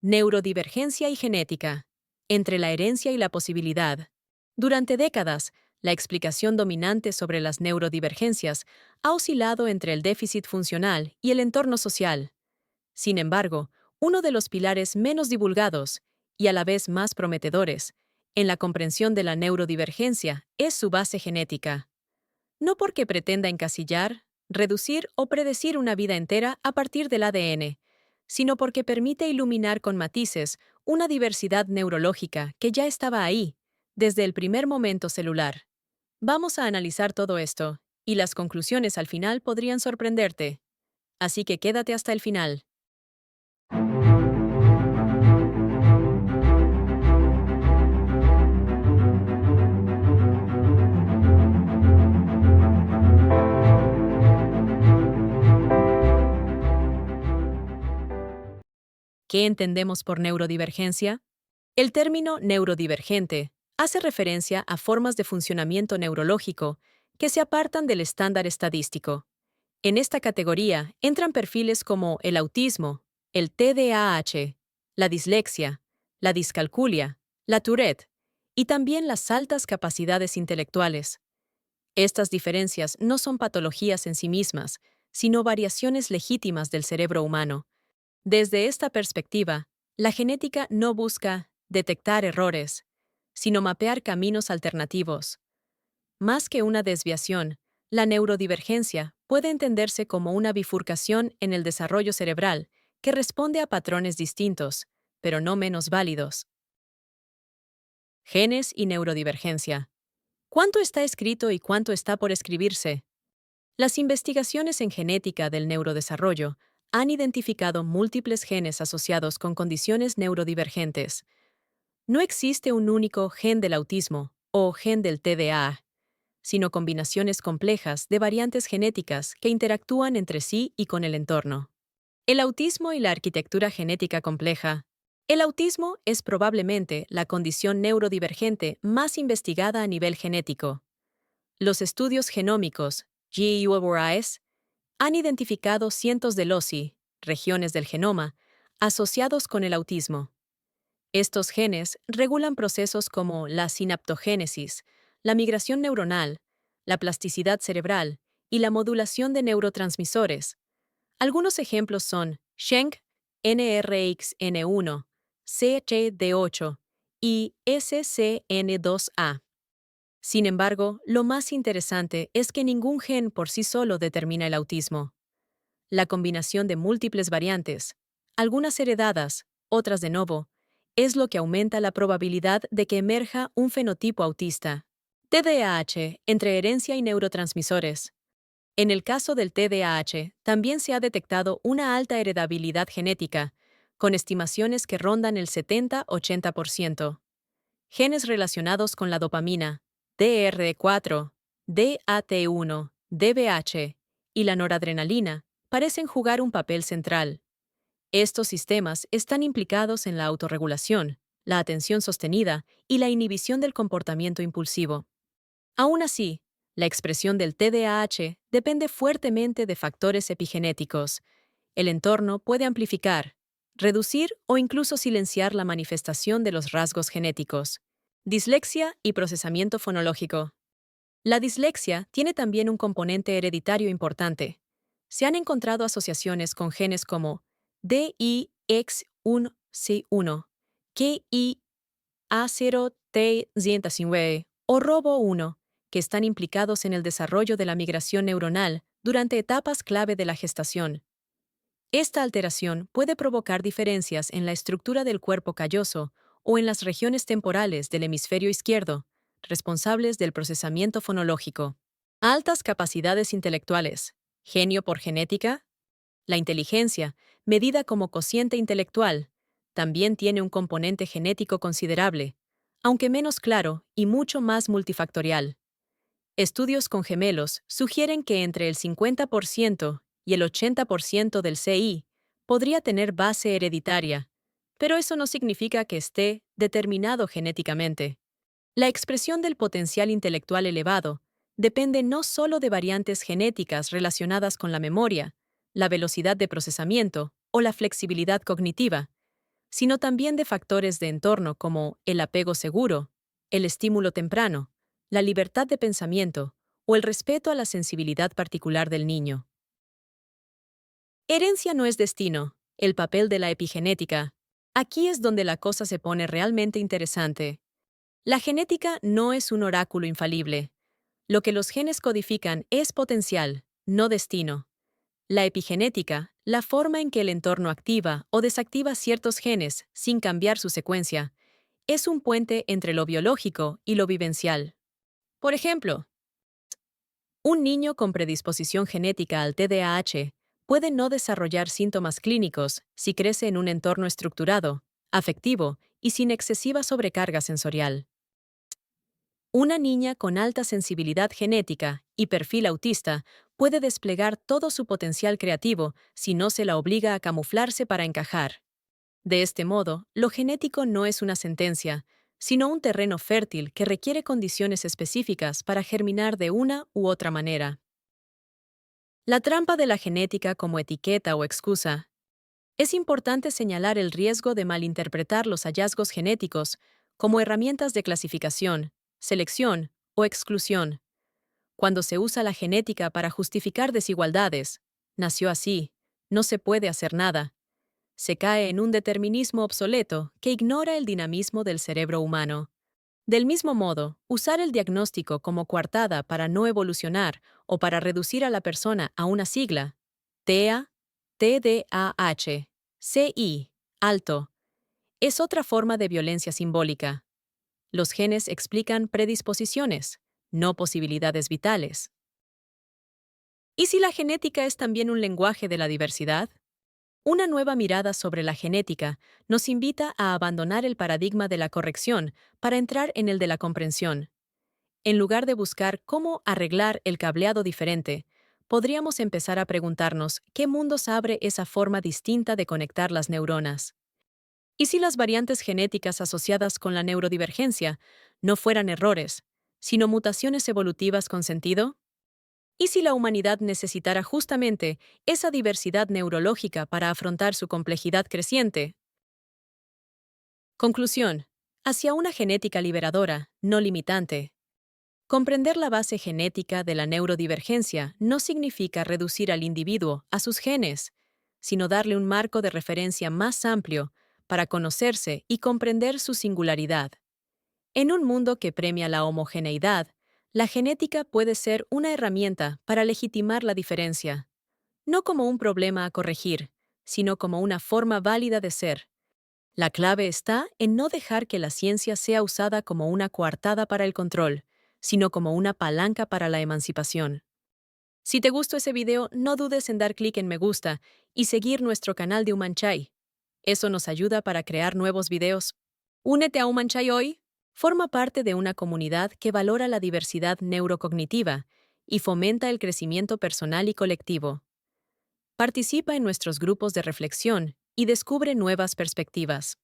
Neurodivergencia y genética. Entre la herencia y la posibilidad. Durante décadas, la explicación dominante sobre las neurodivergencias ha oscilado entre el déficit funcional y el entorno social. Sin embargo, uno de los pilares menos divulgados, y a la vez más prometedores, en la comprensión de la neurodivergencia es su base genética. No porque pretenda encasillar, reducir o predecir una vida entera a partir del ADN, sino porque permite iluminar con matices una diversidad neurológica que ya estaba ahí, desde el primer momento celular. Vamos a analizar todo esto, y las conclusiones al final podrían sorprenderte. Así que quédate hasta el final. ¿Qué entendemos por neurodivergencia? El término neurodivergente hace referencia a formas de funcionamiento neurológico que se apartan del estándar estadístico. En esta categoría entran perfiles como el autismo, el TDAH, la dislexia, la discalculia, la Tourette y también las altas capacidades intelectuales. Estas diferencias no son patologías en sí mismas, sino variaciones legítimas del cerebro humano. Desde esta perspectiva, la genética no busca detectar errores, sino mapear caminos alternativos. Más que una desviación, la neurodivergencia puede entenderse como una bifurcación en el desarrollo cerebral que responde a patrones distintos, pero no menos válidos. Genes y neurodivergencia. ¿Cuánto está escrito y cuánto está por escribirse? Las investigaciones en genética del neurodesarrollo han identificado múltiples genes asociados con condiciones neurodivergentes. No existe un único gen del autismo o gen del TDA, sino combinaciones complejas de variantes genéticas que interactúan entre sí y con el entorno. El autismo y la arquitectura genética compleja. El autismo es probablemente la condición neurodivergente más investigada a nivel genético. Los estudios genómicos, GWAS, han identificado cientos de loci, regiones del genoma, asociados con el autismo. Estos genes regulan procesos como la sinaptogénesis, la migración neuronal, la plasticidad cerebral y la modulación de neurotransmisores. Algunos ejemplos son SHENK, NRXN1, CHD8 y SCN2A. Sin embargo, lo más interesante es que ningún gen por sí solo determina el autismo. La combinación de múltiples variantes, algunas heredadas, otras de novo, es lo que aumenta la probabilidad de que emerja un fenotipo autista. TDAH, entre herencia y neurotransmisores. En el caso del TDAH, también se ha detectado una alta heredabilidad genética, con estimaciones que rondan el 70-80%. Genes relacionados con la dopamina, DR4, DAT1, DBH y la noradrenalina parecen jugar un papel central. Estos sistemas están implicados en la autorregulación, la atención sostenida y la inhibición del comportamiento impulsivo. Aún así, la expresión del TDAH depende fuertemente de factores epigenéticos. El entorno puede amplificar, reducir o incluso silenciar la manifestación de los rasgos genéticos. Dislexia y procesamiento fonológico. La dislexia tiene también un componente hereditario importante. Se han encontrado asociaciones con genes como DIX1C1, KIA0T109 o ROBO1, que están implicados en el desarrollo de la migración neuronal durante etapas clave de la gestación. Esta alteración puede provocar diferencias en la estructura del cuerpo calloso o en las regiones temporales del hemisferio izquierdo, responsables del procesamiento fonológico. Altas capacidades intelectuales. Genio por genética. La inteligencia, medida como cociente intelectual, también tiene un componente genético considerable, aunque menos claro y mucho más multifactorial. Estudios con gemelos sugieren que entre el 50% y el 80% del CI podría tener base hereditaria, pero eso no significa que esté determinado genéticamente. La expresión del potencial intelectual elevado depende no solo de variantes genéticas relacionadas con la memoria, la velocidad de procesamiento o la flexibilidad cognitiva, sino también de factores de entorno como el apego seguro, el estímulo temprano, la libertad de pensamiento o el respeto a la sensibilidad particular del niño. Herencia no es destino, el papel de la epigenética. Aquí es donde la cosa se pone realmente interesante. La genética no es un oráculo infalible. Lo que los genes codifican es potencial, no destino. La epigenética, la forma en que el entorno activa o desactiva ciertos genes sin cambiar su secuencia, es un puente entre lo biológico y lo vivencial. Por ejemplo, un niño con predisposición genética al TDAH puede no desarrollar síntomas clínicos si crece en un entorno estructurado, afectivo y sin excesiva sobrecarga sensorial. Una niña con alta sensibilidad genética y perfil autista puede desplegar todo su potencial creativo si no se la obliga a camuflarse para encajar. De este modo, lo genético no es una sentencia, sino un terreno fértil que requiere condiciones específicas para germinar de una u otra manera. La trampa de la genética como etiqueta o excusa. Es importante señalar el riesgo de malinterpretar los hallazgos genéticos como herramientas de clasificación, selección o exclusión. Cuando se usa la genética para justificar desigualdades, nació así, no se puede hacer nada, se cae en un determinismo obsoleto que ignora el dinamismo del cerebro humano. Del mismo modo, usar el diagnóstico como coartada para no evolucionar o para reducir a la persona a una sigla, TEA, TDAH, CI, alto, es otra forma de violencia simbólica. Los genes explican predisposiciones, no posibilidades vitales. ¿Y si la genética es también un lenguaje de la diversidad? Una nueva mirada sobre la genética nos invita a abandonar el paradigma de la corrección para entrar en el de la comprensión. En lugar de buscar cómo arreglar el cableado diferente, podríamos empezar a preguntarnos qué mundos abre esa forma distinta de conectar las neuronas. ¿Y si las variantes genéticas asociadas con la neurodivergencia no fueran errores, sino mutaciones evolutivas con sentido? ¿Y si la humanidad necesitara justamente esa diversidad neurológica para afrontar su complejidad creciente? Conclusión. Hacia una genética liberadora, no limitante. Comprender la base genética de la neurodivergencia no significa reducir al individuo a sus genes, sino darle un marco de referencia más amplio para conocerse y comprender su singularidad. En un mundo que premia la homogeneidad, la genética puede ser una herramienta para legitimar la diferencia, no como un problema a corregir, sino como una forma válida de ser. La clave está en no dejar que la ciencia sea usada como una coartada para el control, sino como una palanca para la emancipación. Si te gustó ese video, no dudes en dar clic en me gusta y seguir nuestro canal de Umanchai. Eso nos ayuda para crear nuevos videos. Únete a Umanchai hoy. Forma parte de una comunidad que valora la diversidad neurocognitiva y fomenta el crecimiento personal y colectivo. Participa en nuestros grupos de reflexión y descubre nuevas perspectivas.